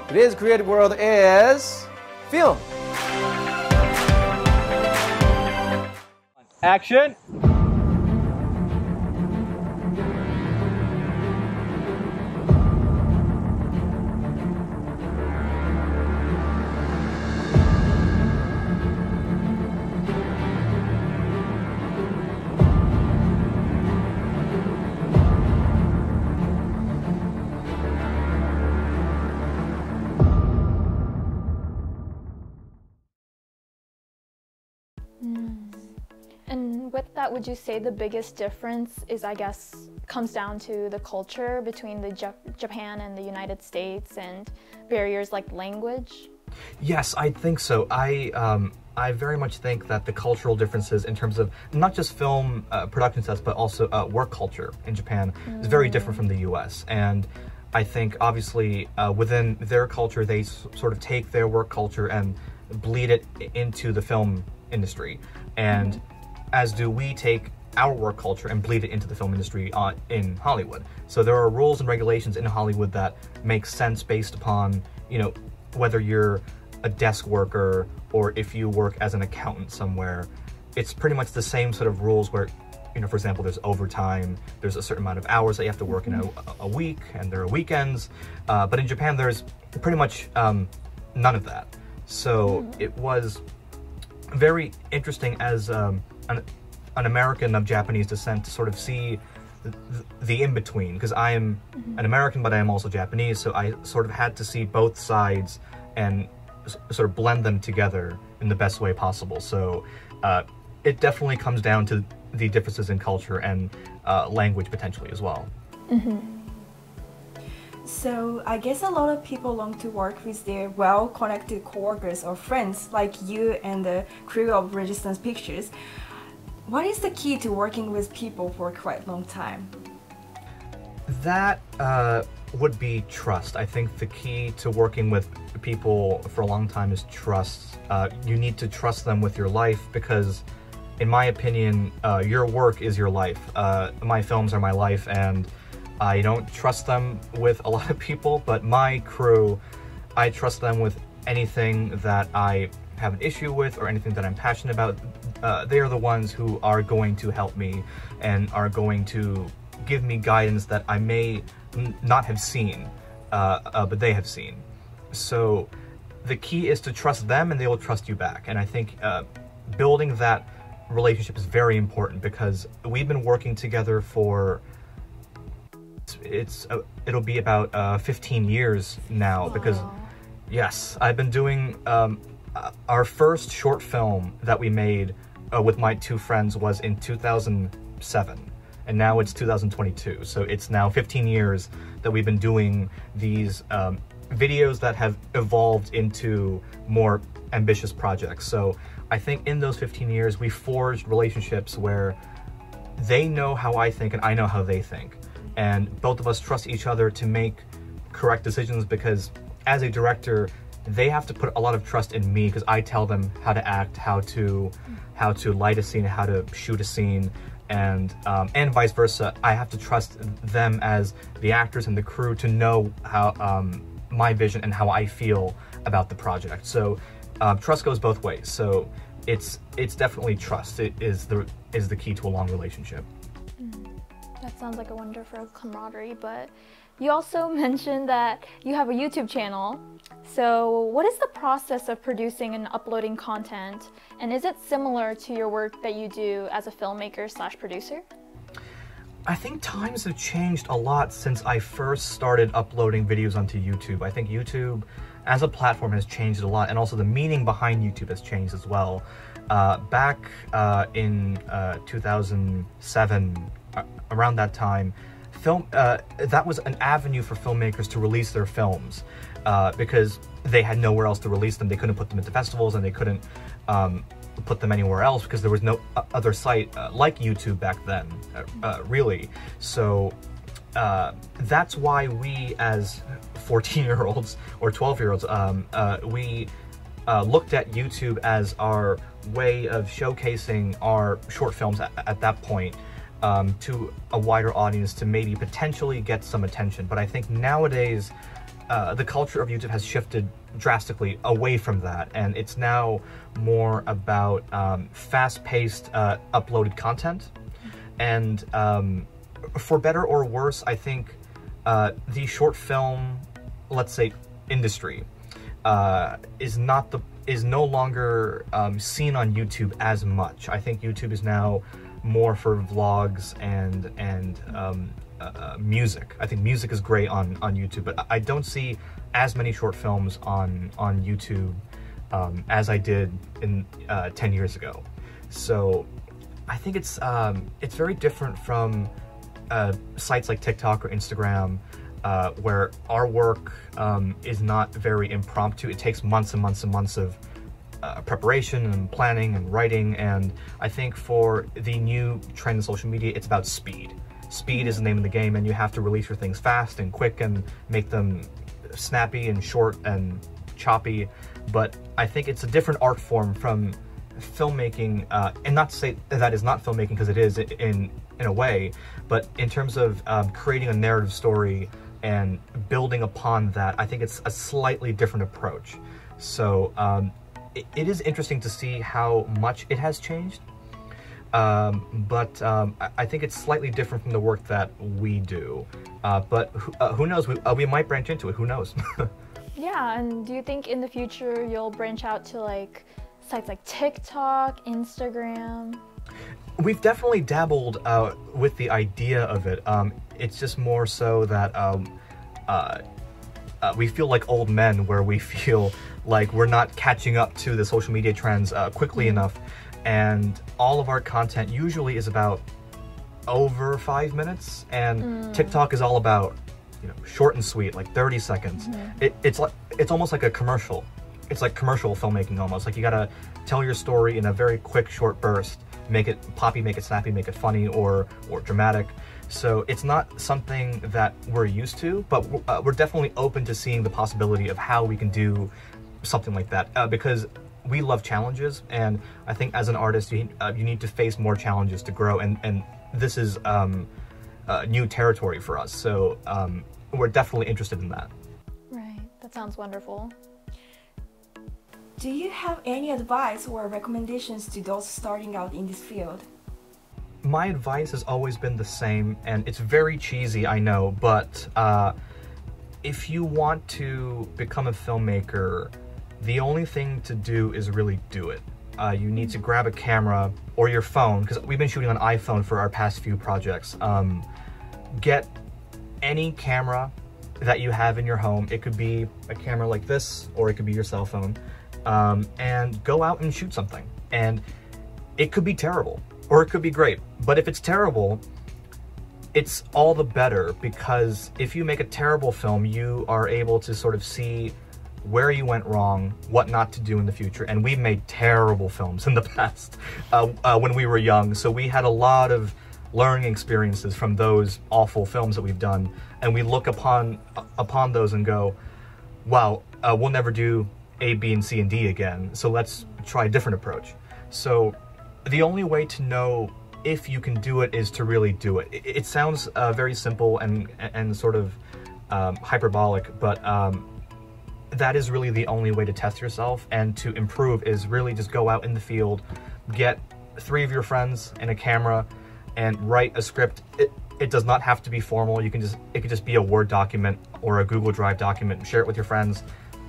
Today's creative world is film. Action. And with that, would you say the biggest difference is, I guess, comes down to the culture between the Japan and the United States and barriers like language? Yes, I think so. I very much think that the cultural differences in terms of not just film production sets, but also work culture in Japan is very different from the US. And I think, obviously, within their culture, they sort of take their work culture and bleed it into the film industry. And as do we take our work culture and bleed it into the film industry in Hollywood. So there are rules and regulations in Hollywood that make sense based upon, you know, whether you're a desk worker or if you work as an accountant somewhere. It's pretty much the same sort of rules where, you know, for example, there's overtime, there's a certain amount of hours that you have to work in a week, and there are weekends. But in Japan, there's pretty much none of that. So it was very interesting as an American of Japanese descent to sort of see the in-between, because I am an American, but I am also Japanese, so I sort of had to see both sides and sort of blend them together in the best way possible. So it definitely comes down to the differences in culture and language potentially as well. So I guess a lot of people long to work with their well-connected coworkers or friends like you and the crew of Resistance Pictures. What is the key to working with people for quite a long time? That would be trust. I think the key to working with people for a long time is trust. You need to trust them with your life because, in my opinion, your work is your life. My films are my life, and I don't trust them with a lot of people, but my crew, I trust them with anything that I have an issue with or anything that I'm passionate about. They are the ones who are going to help me and are going to give me guidance that I may not have seen, but they have seen. So the key is to trust them and they will trust you back. And I think building that relationship is very important because we've been working together for it'll be about 15 years now. Aww. Because yes, I've been doing our first short film that we made with my two friends was in 2007, and now it's 2022, so it's now 15 years that we've been doing these videos that have evolved into more ambitious projects. So I think in those 15 years we forged relationships where they know how I think and I know how they think. And both of us trust each other to make correct decisions because as a director, they have to put a lot of trust in me because I tell them how to act, how to light a scene, how to shoot a scene, and vice versa. I have to trust them as the actors and the crew to know how my vision and how I feel about the project. So trust goes both ways. So it's definitely trust. It is the key to a long relationship. That sounds like a wonderful camaraderie, but you also mentioned that you have a YouTube channel. So what is the process of producing and uploading content? And is it similar to your work that you do as a filmmaker / producer? I think times have changed a lot since I first started uploading videos onto YouTube. I think YouTube as a platform has changed a lot, and also the meaning behind YouTube has changed as well. Back in 2007, around that time, that was an avenue for filmmakers to release their films because they had nowhere else to release them. They couldn't put them into festivals and they couldn't put them anywhere else because there was no other site like YouTube back then, really. So that's why we as 14-year-olds or 12-year-olds, we looked at YouTube as our way of showcasing our short films at that point. To a wider audience to maybe potentially get some attention. But I think nowadays the culture of YouTube has shifted drastically away from that, and it's now more about fast-paced, uploaded content. And for better or worse, I think the short film, let's say, industry is no longer seen on YouTube as much. I think YouTube is now more for vlogs and music. I think music is great on YouTube, but I don't see as many short films on YouTube as I did in 10 years ago. So I think it's very different from sites like TikTok or Instagram, where our work is not very impromptu. It takes months and months and months of preparation and planning and writing, and I think for the new trend in social media, it's about speed. Speed is the name of the game, and you have to release your things fast and quick and make them snappy and short and choppy. But I think it's a different art form from filmmaking, and not to say that is not filmmaking, because it is in a way, but in terms of creating a narrative story and building upon that, I think it's a slightly different approach. So it is interesting to see how much it has changed, but I think it's slightly different from the work that we do. But who knows? We might branch into it. Who knows? Yeah, and do you think in the future you'll branch out to like sites like TikTok, Instagram? We've definitely dabbled with the idea of it. It's just more so that we feel like old men, where we feel like we're not catching up to the social media trends quickly enough, and all of our content usually is about over 5 minutes, and TikTok is all about, you know, short and sweet, like 30 seconds. It's almost like a commercial. It's like commercial filmmaking almost. Like you gotta tell your story in a very quick, short burst. Make it poppy, make it snappy, make it funny or dramatic. So it's not something that we're used to, but we're definitely open to seeing the possibility of how we can do something like that, because we love challenges, and I think as an artist you need to face more challenges to grow, and this is new territory for us, so we're definitely interested in that. Right, that sounds wonderful. Do you have any advice or recommendations to those starting out in this field? My advice has always been the same, and it's very cheesy, I know, but if you want to become a filmmaker, the only thing to do is really do it. You need to grab a camera or your phone, because we've been shooting on iPhone for our past few projects. Get any camera that you have in your home. It could be a camera like this, or it could be your cell phone, and go out and shoot something. And it could be terrible, or it could be great. But if it's terrible, it's all the better, because if you make a terrible film, you are able to sort of see where you went wrong, what not to do in the future. And we've made terrible films in the past when we were young, so we had a lot of learning experiences from those awful films that we've done, and we look upon those and go, wow, we'll never do A, B, and C, and D again, so let's try a different approach. So the only way to know if you can do it is to really do it. It sounds very simple and sort of hyperbolic, but that is really the only way to test yourself and to improve, is really just go out in the field, get 3 of your friends and a camera, and write a script. It does not have to be formal. It could just be a Word document or a Google Drive document. Share it with your friends,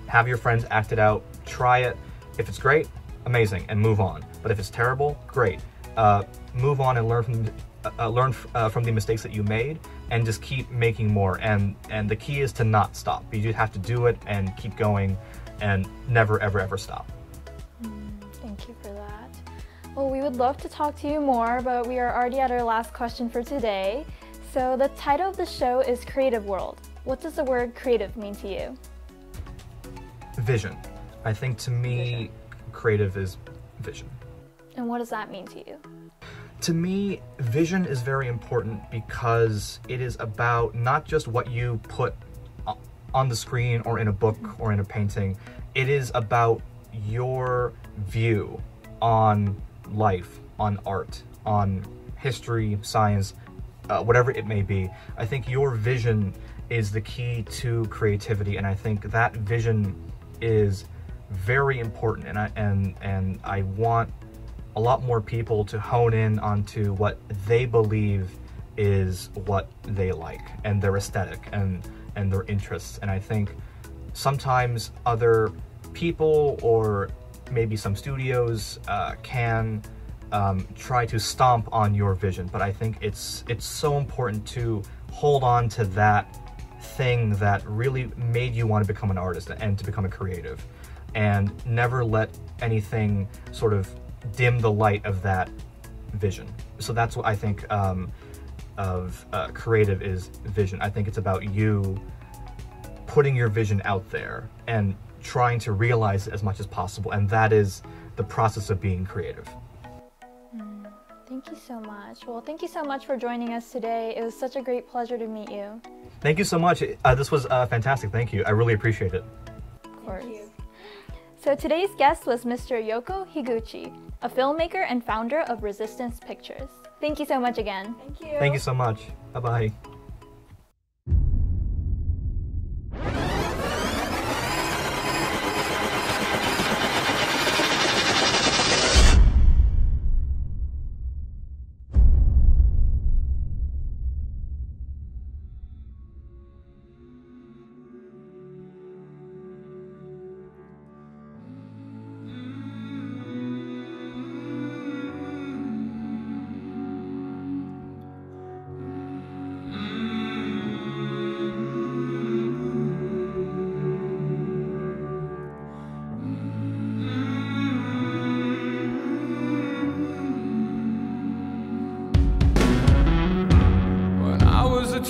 have your friends act it out, try it. If it's great, amazing, and move on. But if it's terrible, great. Move on and learn from the mistakes that you made, and just keep making more. And the key is to not stop. You just have to do it and keep going, and never ever ever stop. Thank you for that. Well, we would love to talk to you more, but we are already at our last question for today. So the title of the show is Creative World. What does the word creative mean to you? Vision. I think to me, creative is vision. And what does that mean to you? To me, vision is very important, because it is about not just what you put on the screen or in a book or in a painting. It is about your view on life, on art, on history, science, whatever it may be. I think your vision is the key to creativity, and I think that vision is very important, and I want a lot more people to hone in onto what they believe is what they like, and their aesthetic and their interests. And I think sometimes other people or maybe some studios can try to stomp on your vision, but I think it's so important to hold on to that thing that really made you want to become an artist and to become a creative, and never let anything sort of dim the light of that vision. So that's what I think of creative is vision. I think it's about you putting your vision out there and trying to realize it as much as possible, and that is the process of being creative. Thank you so much. Well, thank you so much for joining us today. It was such a great pleasure to meet you. Thank you so much. This was fantastic. Thank you. I really appreciate it. Of course. So today's guest was Mr. Yoko Higuchi, a filmmaker and founder of Resistance Pictures. Thank you so much again. Thank you. Thank you so much. Bye-bye.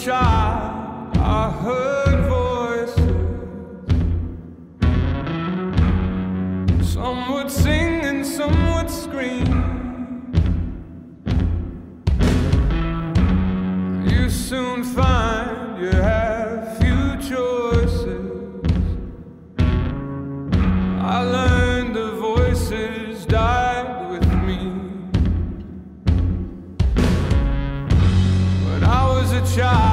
Child, I heard voices. Some would sing and some would scream. You soon find you have few choices. I learned the voices died with me. When I was a child,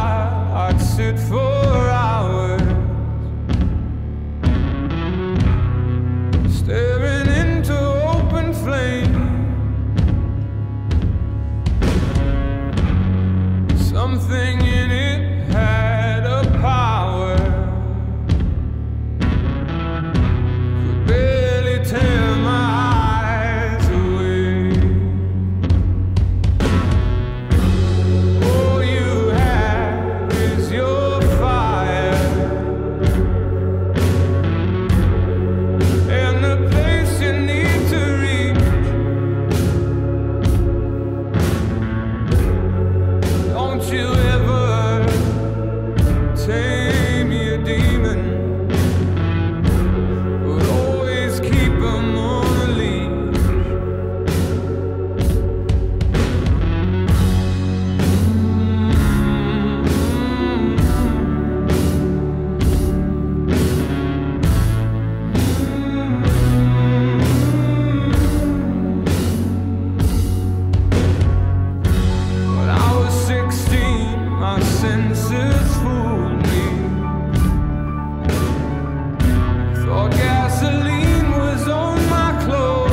I'd sit for hours staring into open flame. Something in it had a power, could barely tear my eyes away. All you have is your fire, and the place you need to reach. Don't you ever tame your demon, but always keep 'em on a leash. When I was 16, my senses fooled me. Thought gasoline was on my clothes.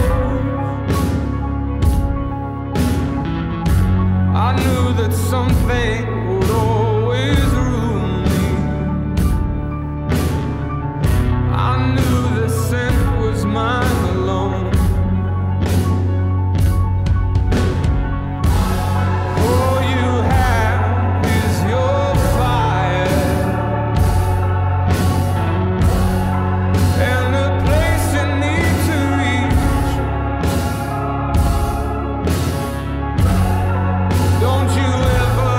I knew that something would always ruin me. I knew the scent was mine alone. All you have is your fire, and the place you need to reach. Don't you ever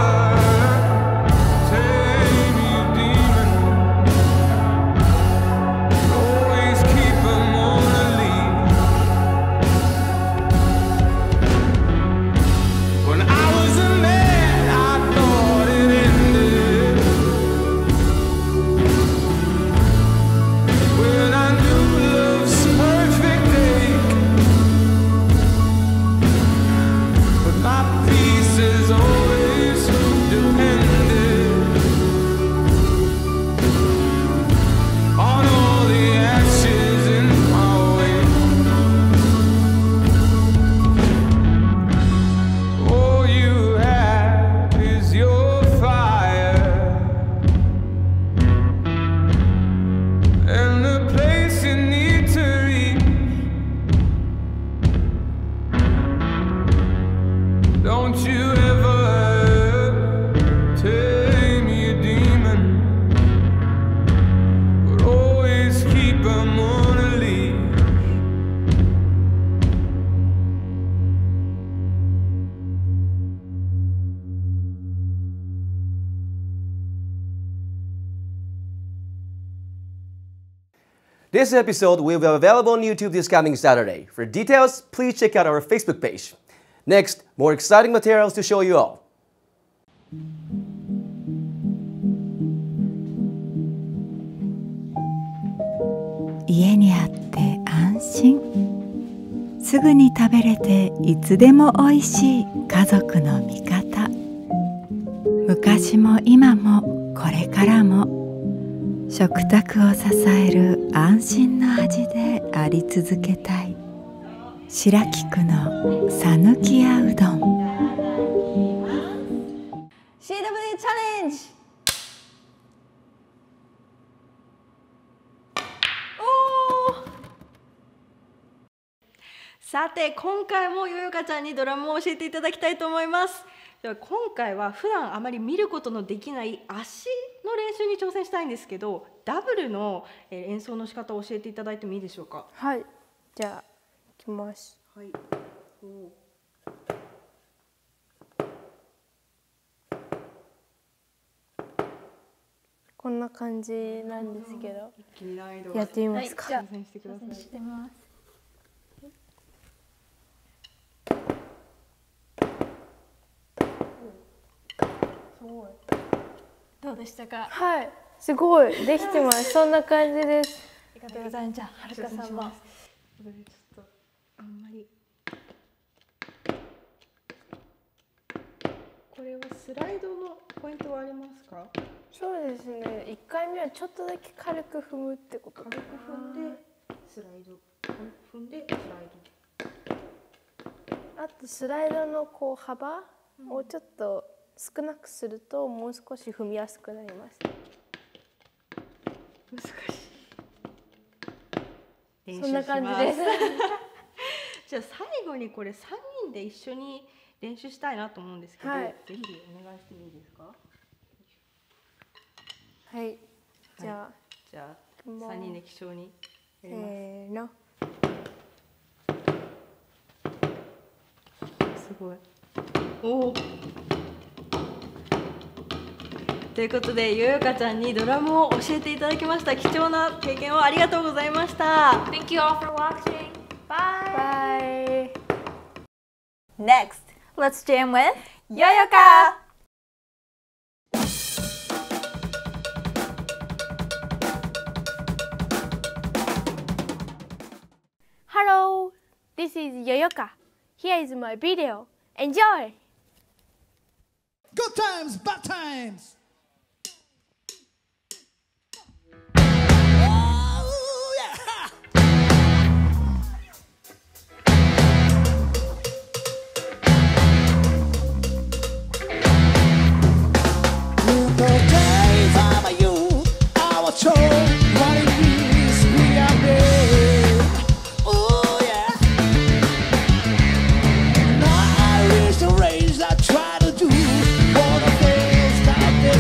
This episode will be available on YouTube this coming Saturday. For details, please check out our Facebook page. Next, more exciting materials to show you all. 家にあって安心。すぐに食べれていつでもおいしい家族の味方。昔も今もこれからも食卓を支える安心の味であり続けたい。白菊のさぬきやうどん。 CW チャレンジ。さて今回もよよかちゃんにドラムを教えていただきたいと思います。では今回は普段あまり見ることのできない足の練習に挑戦したいんですけど、ダブルの演奏の仕方を教えていただいてもいいでしょうか。はい、じゃあいきます。はい。こんな感じなんですけど、難易度がやってみますか。挑戦してください。してます。どうでしたか。はい、すごいできてます。そんな感じです。ありがとうございます。じゃあはるかさんも。ちょっとあんまり。これはスライドのポイントはありますか。そうですね。1回目はちょっとだけ軽く踏むってこと。軽く踏んでスライド、踏んでスライド。あとスライドのこう幅をちょっと少なくするともう少し踏みやすくなります。難しい。そんな感じです。じゃあ最後にこれ3人で一緒に練習したいなと思うんですけど、はい、ぜひお願いしてもいいですか。はい、じゃあ、じゃあ3人で一緒にやります。せーの。すごい。おお。ということでよよかちゃんにドラムを教えていただきました。貴重な経験をありがとうございました。 Thank you all for watching. Bye. Bye. Next, let's jam with yoyoka. Hello, this is yoyoka. Here is my video. Enjoy. Good times, bad times. Oh, yeah. In the days of my youth, I was told what it is we are made. Oh, yeah. Now I reach the range I try to do. All the things that they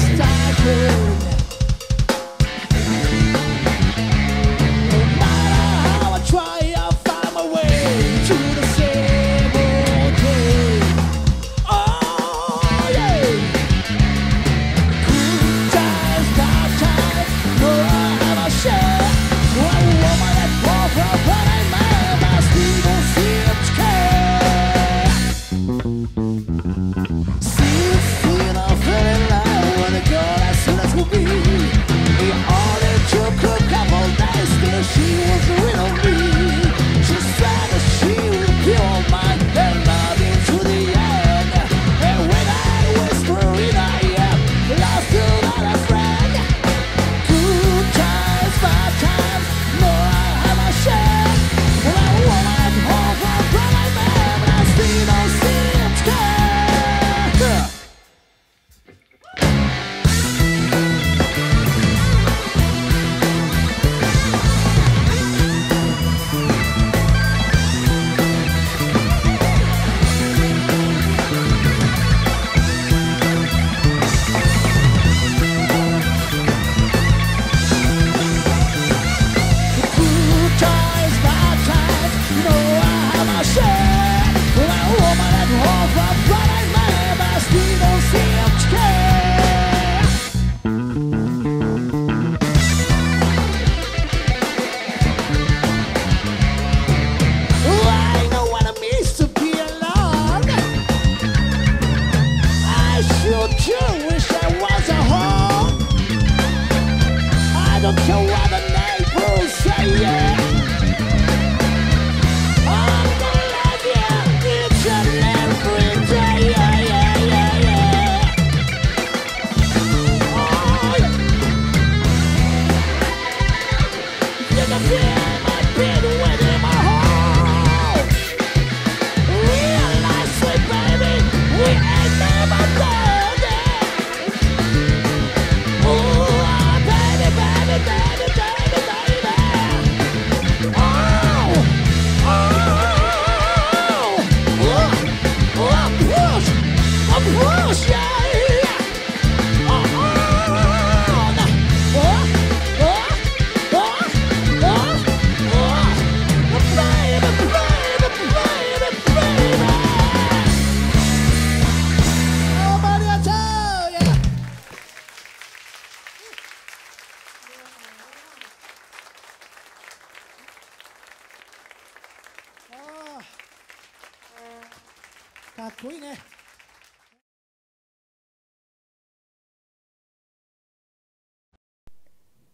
っこいいね。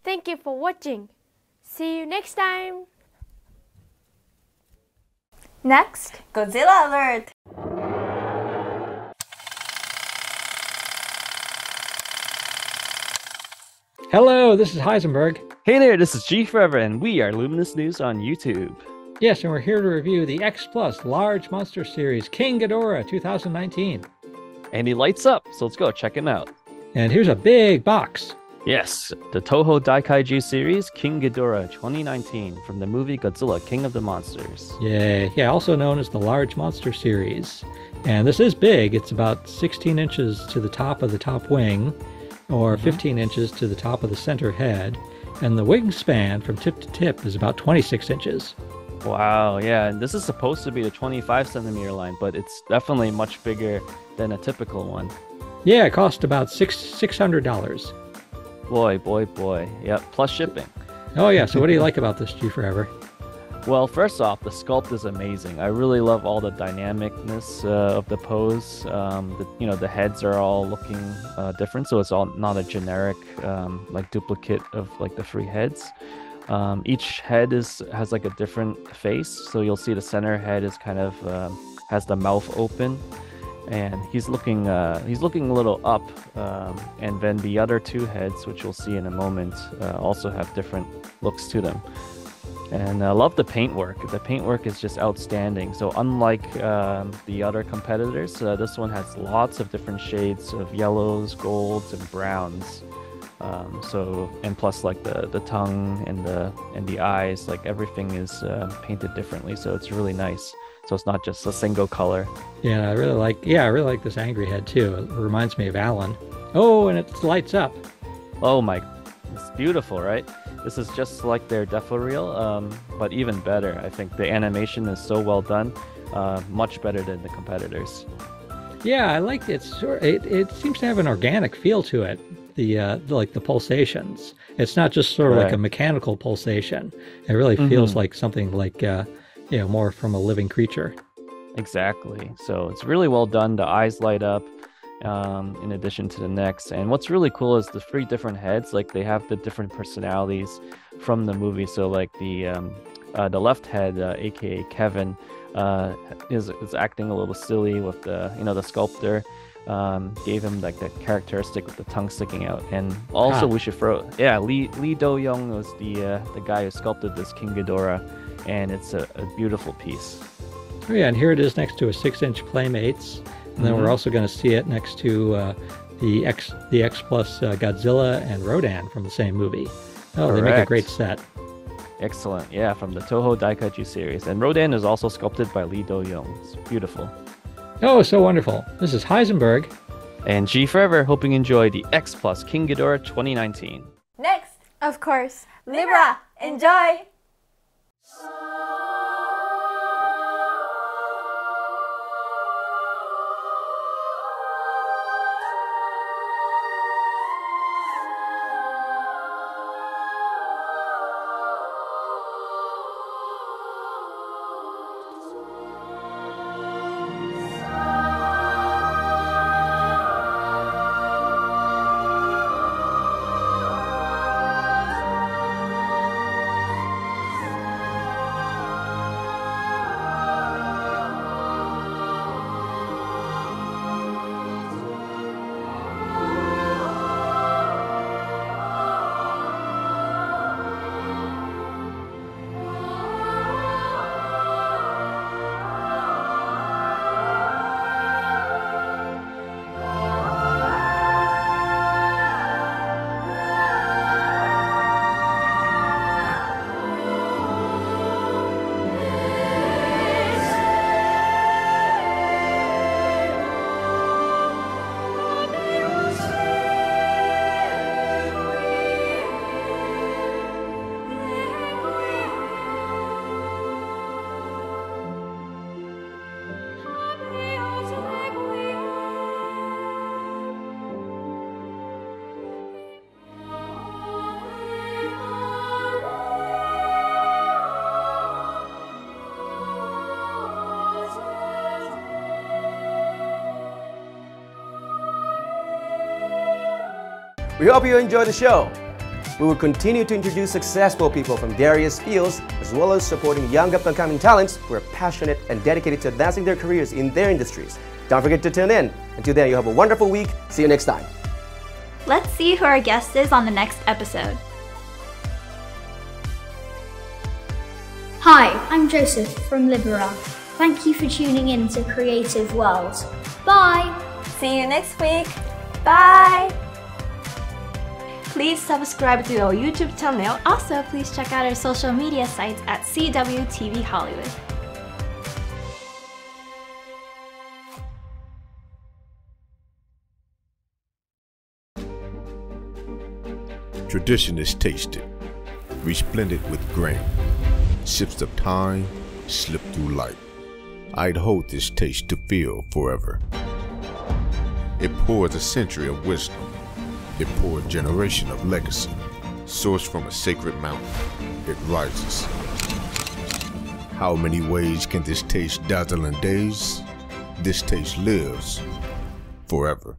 Thank you for watching. See you next time. Next, Godzilla alert! Hello, this is Heisenberg. Hey there, this is G Forever, and we are Luminous News on YouTube. Yes, and we're here to review the X Plus Large Monster Series King Ghidorah 2019. And he lights up, so let's go check him out. And here's a big box. Yes, the Toho Daikaiju series King Ghidorah 2019 from the movie Godzilla King of the Monsters. Yay. Yeah, also known as the Large Monster Series. And this is big. It's about 16 inches to the top of the top wing, or 15 inches to the top of the center head. And the wingspan from tip to tip is about 26 inches. Wow, yeah, and this is supposed to be the 25 centimeter line, but it's definitely much bigger than a typical one. Yeah, it cost about $600. Boy. Yep, plus shipping. Oh yeah, so what do you like about this, G Forever? Well, first off, the sculpt is amazing. I really love all the dynamicness of the pose. The heads are all looking different, so it's all not a generic like duplicate of like the three heads. Each head has like a different face, so you'll see the center head is kind of has the mouth open, and he's looking a little up, and then the other two heads, which you'll see in a moment, also have different looks to them. And I love the paintwork. The paintwork is just outstanding. So unlike the other competitors, this one has lots of different shades of yellows, golds, and browns. And plus like the tongue and the eyes, like everything is painted differently. So it's really nice. So it's not just a single color. Yeah, I really like this angry head too. It reminds me of Alan. Oh, and it lights up. Oh my, it's beautiful, right? This is just like their Defo Reel, but even better. I think the animation is so well done, much better than the competitors. Yeah, I like it. It seems to have an organic feel to it. Like the pulsations. It's not just sort of like a mechanical pulsation. It really feels like something like more from a living creature. Exactly. So it's really well done. The eyes light up. In addition to the necks, and what's really cool is the three different heads, like they have the different personalities from the movie. So like the left head, aka Kevin, is acting a little silly with the sculptor gave him like that characteristic with the tongue sticking out. And also we should throw Lee Do-young was the guy who sculpted this King Ghidorah, and it's a beautiful piece. Oh yeah, and here it is next to a 6-inch Playmates. And then we're also going to see it next to the X Plus Godzilla and Rodan from the same movie. Oh, Correct. They make a great set. Excellent. Yeah, from the Toho Daikaiju series. And Rodan is also sculpted by Lee Do-young. It's beautiful. Oh, so wonderful. This is Heisenberg. And G Forever, hoping you enjoy the X Plus King Ghidorah 2019. Next, of course, Libera. Enjoy! We hope you enjoy the show. We will continue to introduce successful people from various fields, as well as supporting young up-and-coming talents who are passionate and dedicated to advancing their careers in their industries. Don't forget to tune in. Until then, you have a wonderful week. See you next time. Let's see who our guest is on the next episode. Hi, I'm Joseph from Libera. Thank you for tuning in to Creative World. Bye! See you next week. Bye! Please subscribe to our YouTube channel. Also, please check out our social media sites at CWTV Hollywood. Tradition is tasted, resplendent with grain. Sips of time slip through light. I'd hold this taste to feel forever. It pours a century of wisdom. It pours a generation of legacy. Sourced from a sacred mountain, it rises. How many ways can this taste dazzle in days? This taste lives forever.